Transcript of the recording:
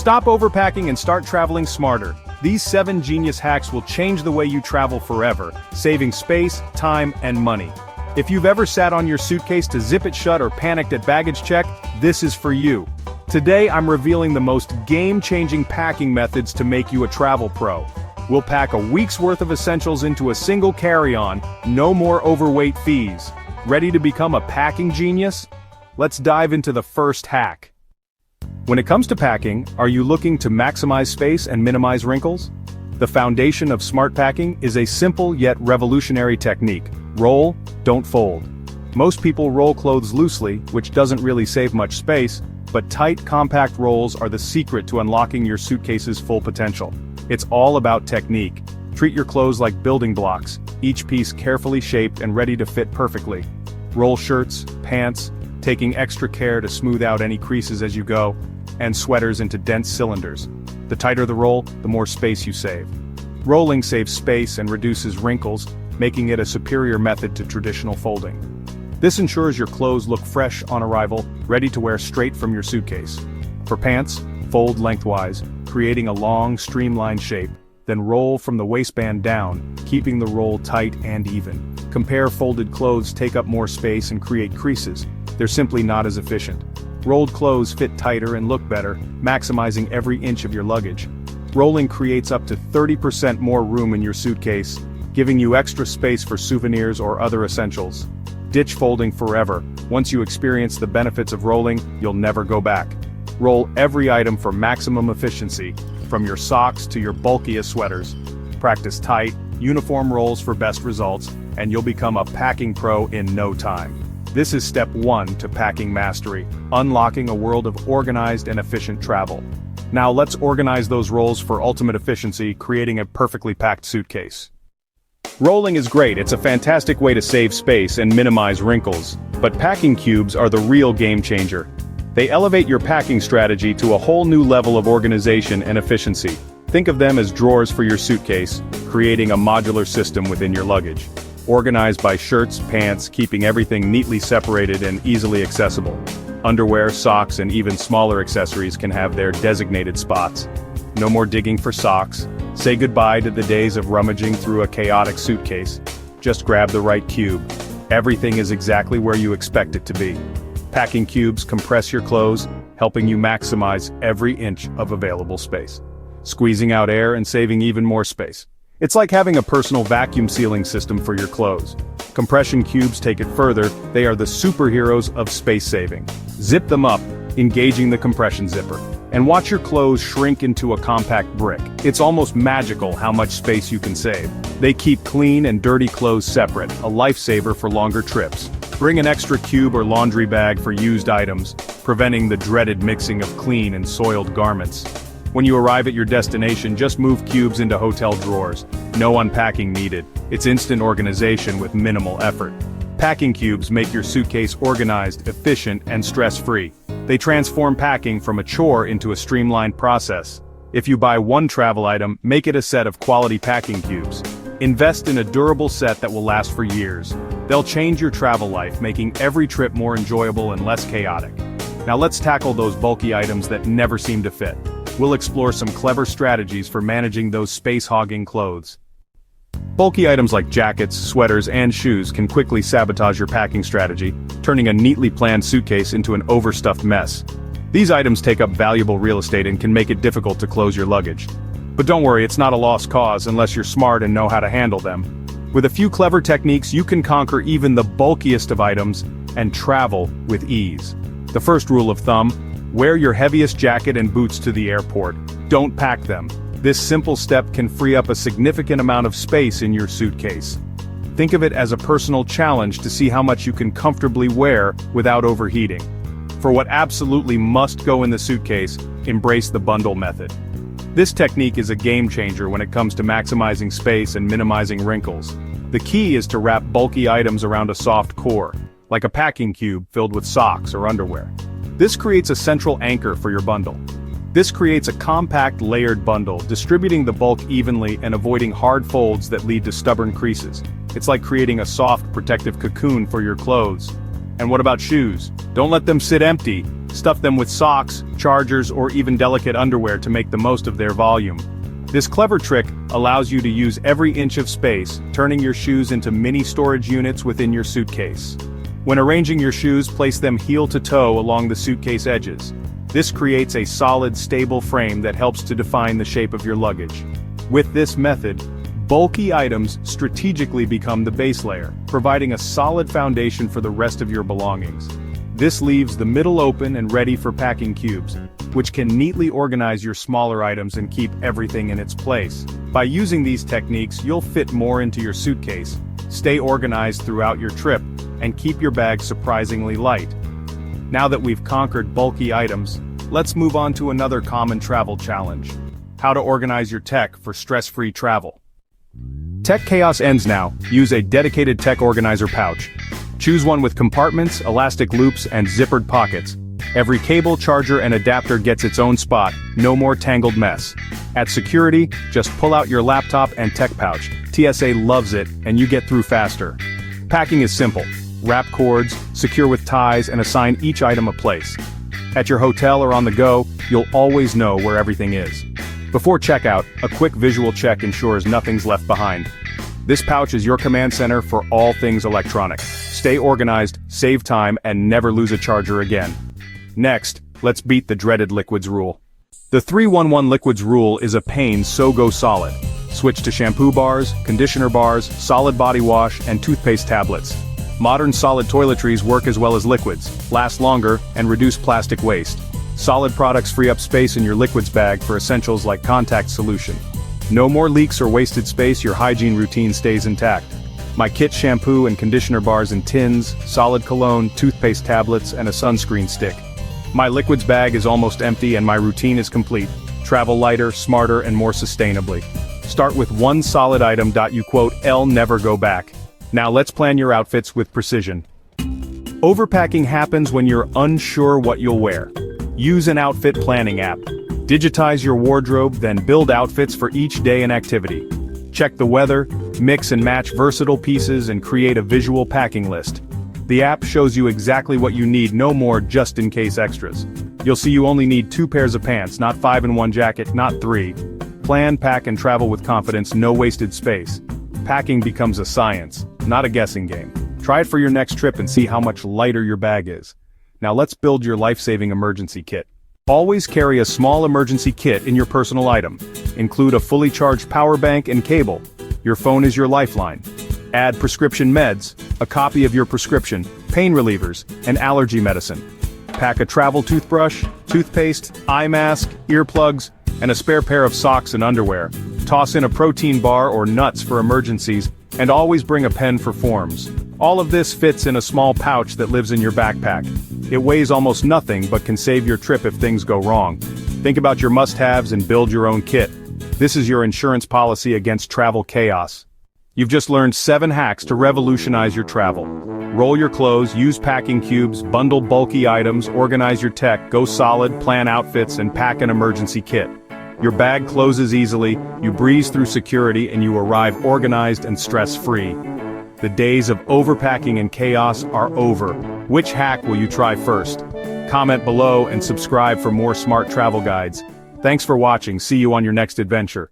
Stop overpacking and start traveling smarter. These 7 genius hacks will change the way you travel forever, saving space, time, and money. If you've ever sat on your suitcase to zip it shut or panicked at baggage check, this is for you. Today I'm revealing the most game-changing packing methods to make you a travel pro. We'll pack a week's worth of essentials into a single carry-on, no more overweight fees. Ready to become a packing genius? Let's dive into the first hack. When it comes to packing, are you looking to maximize space and minimize wrinkles? The foundation of smart packing is a simple yet revolutionary technique. Roll, don't fold. Most people roll clothes loosely, which doesn't really save much space, but tight, compact rolls are the secret to unlocking your suitcase's full potential. It's all about technique. Treat your clothes like building blocks, each piece carefully shaped and ready to fit perfectly. Roll shirts, pants, taking extra care to smooth out any creases as you go, and sweaters into dense cylinders. The tighter the roll, the more space you save. Rolling saves space and reduces wrinkles, making it a superior method to traditional folding. This ensures your clothes look fresh on arrival, ready to wear straight from your suitcase. For pants, fold lengthwise, creating a long, streamlined shape, then roll from the waistband down, keeping the roll tight and even. Compare folded clothes take up more space and create creases. They're simply not as efficient. Rolled clothes fit tighter and look better, maximizing every inch of your luggage. Rolling creates up to 30% more room in your suitcase, giving you extra space for souvenirs or other essentials. Ditch folding forever. Once you experience the benefits of rolling, you'll never go back. Roll every item for maximum efficiency, from your socks to your bulkiest sweaters. Practice tight, uniform rolls for best results, and you'll become a packing pro in no time. This is step 1 to packing mastery, unlocking a world of organized and efficient travel. Now let's organize those rolls for ultimate efficiency, creating a perfectly packed suitcase. Rolling is great, it's a fantastic way to save space and minimize wrinkles, but packing cubes are the real game changer. They elevate your packing strategy to a whole new level of organization and efficiency. Think of them as drawers for your suitcase, creating a modular system within your luggage. Organized by shirts, pants, keeping everything neatly separated and easily accessible. Underwear, socks, and even smaller accessories can have their designated spots. No more digging for socks. Say goodbye to the days of rummaging through a chaotic suitcase. Just grab the right cube. Everything is exactly where you expect it to be. Packing cubes compress your clothes, helping you maximize every inch of available space. Squeezing out air and saving even more space. It's like having a personal vacuum sealing system for your clothes. Compression cubes take it further, they are the superheroes of space saving. Zip them up, engaging the compression zipper, and watch your clothes shrink into a compact brick. It's almost magical how much space you can save. They keep clean and dirty clothes separate, a lifesaver for longer trips. Bring an extra cube or laundry bag for used items, preventing the dreaded mixing of clean and soiled garments. When you arrive at your destination, just move cubes into hotel drawers. No unpacking needed. It's instant organization with minimal effort. Packing cubes make your suitcase organized, efficient, and stress-free. They transform packing from a chore into a streamlined process. If you buy one travel item, make it a set of quality packing cubes. Invest in a durable set that will last for years. They'll change your travel life, making every trip more enjoyable and less chaotic. Now let's tackle those bulky items that never seem to fit. We'll explore some clever strategies for managing those space-hogging clothes. Bulky items like jackets, sweaters, and shoes can quickly sabotage your packing strategy, turning a neatly planned suitcase into an overstuffed mess. These items take up valuable real estate and can make it difficult to close your luggage. But don't worry, it's not a lost cause unless you're smart and know how to handle them. With a few clever techniques, you can conquer even the bulkiest of items and travel with ease. The first rule of thumb: wear your heaviest jacket and boots to the airport. Don't pack them. This simple step can free up a significant amount of space in your suitcase. Think of it as a personal challenge to see how much you can comfortably wear without overheating. For what absolutely must go in the suitcase, embrace the bundle method. This technique is a game changer when it comes to maximizing space and minimizing wrinkles. The key is to wrap bulky items around a soft core, like a packing cube filled with socks or underwear. This creates a central anchor for your bundle. This creates a compact, layered bundle, distributing the bulk evenly and avoiding hard folds that lead to stubborn creases. It's like creating a soft, protective cocoon for your clothes. And what about shoes? Don't let them sit empty. Stuff them with socks, chargers, or even delicate underwear to make the most of their volume. This clever trick allows you to use every inch of space, turning your shoes into mini storage units within your suitcase. When arranging your shoes, place them heel to toe along the suitcase edges. This creates a solid, stable frame that helps to define the shape of your luggage. With this method, bulky items strategically become the base layer, providing a solid foundation for the rest of your belongings. This leaves the middle open and ready for packing cubes, which can neatly organize your smaller items and keep everything in its place. By using these techniques, you'll fit more into your suitcase, stay organized throughout your trip, and keep your bag surprisingly light. Now that we've conquered bulky items, let's move on to another common travel challenge: how to organize your tech for stress-free travel. Tech chaos ends now. Use a dedicated tech organizer pouch. Choose one with compartments, elastic loops, and zippered pockets. Every cable, charger, and adapter gets its own spot, no more tangled mess. At security, just pull out your laptop and tech pouch. TSA loves it, and you get through faster. Packing is simple. Wrap cords, secure with ties, and assign each item a place. At your hotel or on the go, you'll always know where everything is. Before checkout, a quick visual check ensures nothing's left behind. This pouch is your command center for all things electronic. Stay organized, save time, and never lose a charger again. Next, let's beat the dreaded liquids rule. The 3-1-1 liquids rule is a pain, so go solid. Switch to shampoo bars, conditioner bars, solid body wash, and toothpaste tablets. Modern solid toiletries work as well as liquids, last longer, and reduce plastic waste. Solid products free up space in your liquids bag for essentials like contact solution. No more leaks or wasted space, your hygiene routine stays intact. My kit shampoo and conditioner bars in tins, solid cologne, toothpaste tablets, and a sunscreen stick. My liquids bag is almost empty and my routine is complete. Travel lighter, smarter, and more sustainably. Start with one solid item. I'll never go back. Now let's plan your outfits with precision. Overpacking happens when you're unsure what you'll wear. Use an outfit planning app. Digitize your wardrobe, then build outfits for each day and activity. Check the weather, mix and match versatile pieces, and create a visual packing list. The app shows you exactly what you need, no more just-in-case extras. You'll see you only need 2 pairs of pants, not 5 in one jacket, not 3. Plan, pack, and travel with confidence, no wasted space. Packing becomes a science, not a guessing game. Try it for your next trip and see how much lighter your bag is. Now let's build your life-saving emergency kit. Always carry a small emergency kit in your personal item. Include a fully charged power bank and cable. Your phone is your lifeline. Add prescription meds, a copy of your prescription, pain relievers, and allergy medicine. Pack a travel toothbrush, toothpaste, eye mask, earplugs, and a spare pair of socks and underwear. Toss in a protein bar or nuts for emergencies, and always bring a pen for forms. All of this fits in a small pouch that lives in your backpack. It weighs almost nothing but can save your trip if things go wrong. Think about your must-haves and build your own kit. This is your insurance policy against travel chaos. You've just learned 7 hacks to revolutionize your travel. Roll your clothes, use packing cubes, bundle bulky items, organize your tech, go solid, plan outfits, and pack an emergency kit. Your bag closes easily, you breeze through security, and you arrive organized and stress-free. The days of overpacking and chaos are over. Which hack will you try first? Comment below and subscribe for more smart travel guides. Thanks for watching. See you on your next adventure.